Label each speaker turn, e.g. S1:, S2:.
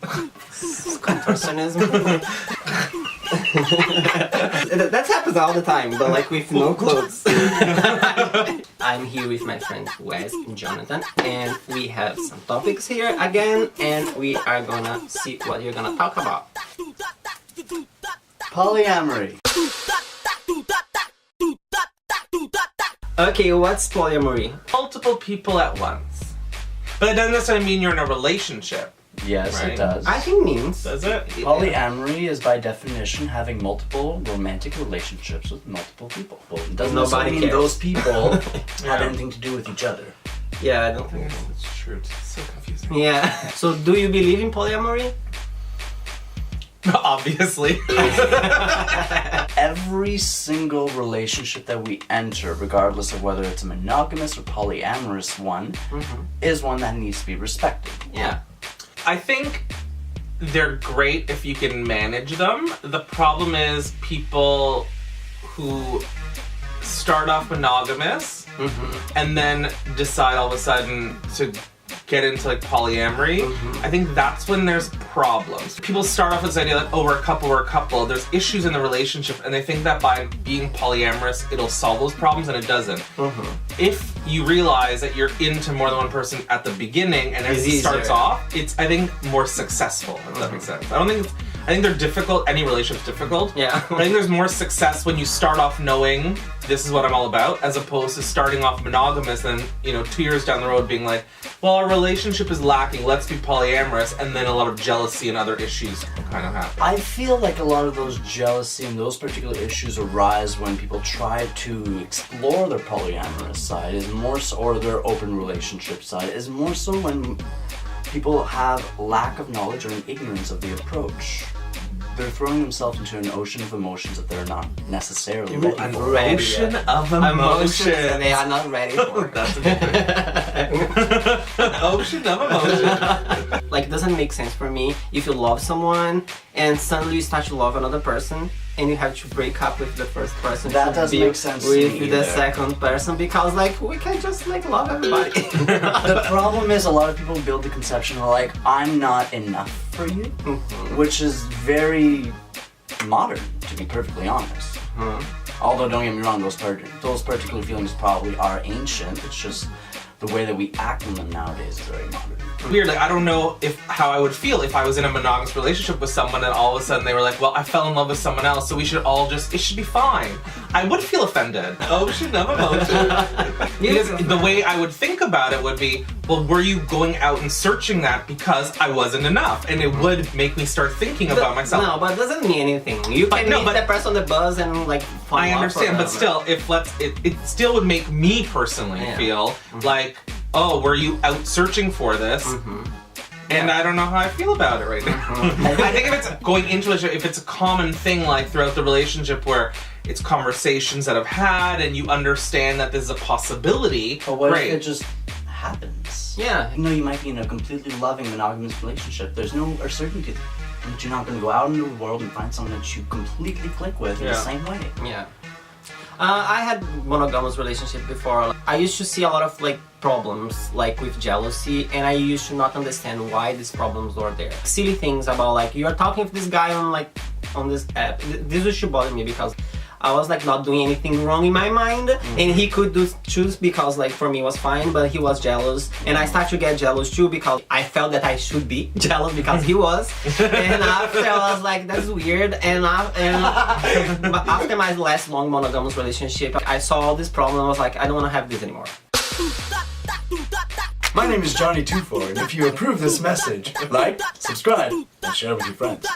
S1: Contortionism. That happens all the time, but like with no clothes. I'm here with my friends Wes and Jonathan, and we have some topics here again, and we are gonna see what you're gonna talk about.
S2: Polyamory.
S1: Okay, what's polyamory?
S3: Multiple people at once. But it doesn't necessarily mean you're in a relationship.
S2: Yes,
S3: Right.
S2: it does.
S1: I think means.
S3: Does it?
S2: Polyamory is by definition having multiple romantic relationships with multiple people. Well, it doesn't
S1: Nobody
S2: necessarily mean
S1: cares.
S2: those people have
S3: Yeah.
S2: anything to do with each other.
S1: Yeah, I don't think so.
S3: It's true. It's so confusing.
S1: Yeah. So, do you believe in polyamory?
S3: Obviously.
S2: Every single relationship that we enter, regardless of whether it's a monogamous or polyamorous one, is one that needs to be respected.
S1: Yeah.
S3: I think they're great if you can manage them. The problem is people who start off monogamous and then decide all of a sudden to get into like polyamory. I think that's when there's problems. People start off with this idea like, oh, we're a couple. There's issues in the relationship and they think that by being polyamorous it'll solve those problems, and it doesn't. If you realize that you're into more than one person at the beginning and as it starts off, it's, I think, more successful, if that makes sense. I think they're difficult, any relationship's difficult.
S1: Yeah.
S3: But I think there's more success when you start off knowing this is what I'm all about, as opposed to starting off monogamous and, 2 years down the road being like, well, our relationship is lacking, let's be polyamorous, and then a lot of jealousy and other issues kind of happen.
S2: I feel like a lot of those jealousy and those particular issues arise when people try to explore their polyamorous side, is more so, or their open relationship side, is more so when people have lack of knowledge or an ignorance of the approach. They're throwing themselves into an ocean of emotions that they're not necessarily ready
S3: An
S2: for.
S3: ocean of emotions.
S1: They are not ready for.
S3: That's a good thing. An ocean of emotions.
S1: Like, it doesn't make sense for me if you love someone and suddenly you start to love another person and you have to break up with the first person.
S2: That
S1: to
S2: doesn't
S1: be
S2: make sense to
S1: with
S2: me
S1: the
S2: either.
S1: second person, because like we can just like love everybody.
S2: The problem is a lot of people build the conception of like, I'm not enough for you, which is very modern, to be perfectly honest. Although, don't get me wrong, those particular feelings probably are ancient. It's just the way that we act on them nowadays is very modern.
S3: Weird, like I don't know how I would feel if I was in a monogamous relationship with someone and all of a sudden they were like, well, I fell in love with someone else, so we should all it should be fine. I would feel offended. Ocean of emotion. Because the way I would think about it would be, well, were you going out and searching that because I wasn't enough? And it would make me start thinking about myself.
S1: No, but it doesn't mean anything. You can meet that person on the bus and like fall
S3: I
S1: in love
S3: understand,
S1: for
S3: but
S1: them.
S3: still, it still would make me personally feel like, oh, were you out searching for this? And I don't know how I feel about it right now. I think if it's going into it, if it's a common thing like throughout the relationship where it's conversations that I've had and you understand that this is a possibility,
S2: But what
S3: great.
S2: if it just happens?
S1: Yeah.
S2: You know, you might be in a completely loving monogamous relationship. There's no certainty that you're not going to go out into the world and find someone that you completely click with in the same way.
S1: Yeah. I had monogamous relationship before. I used to see a lot of like problems like with jealousy, and I used to not understand why these problems were there. Silly things about like you're talking with this guy on this app. This used to bother me because I was like not doing anything wrong in my mind, and he could choose because like for me it was fine, but he was jealous, and I started to get jealous too because I felt that I should be jealous because he was, and after I was like, that's weird, but after my last long monogamous relationship, I saw all this problem. I was like, I don't want to have this anymore.
S2: My name is Johnny24, and if you approve this message, like, subscribe, and share with your friends.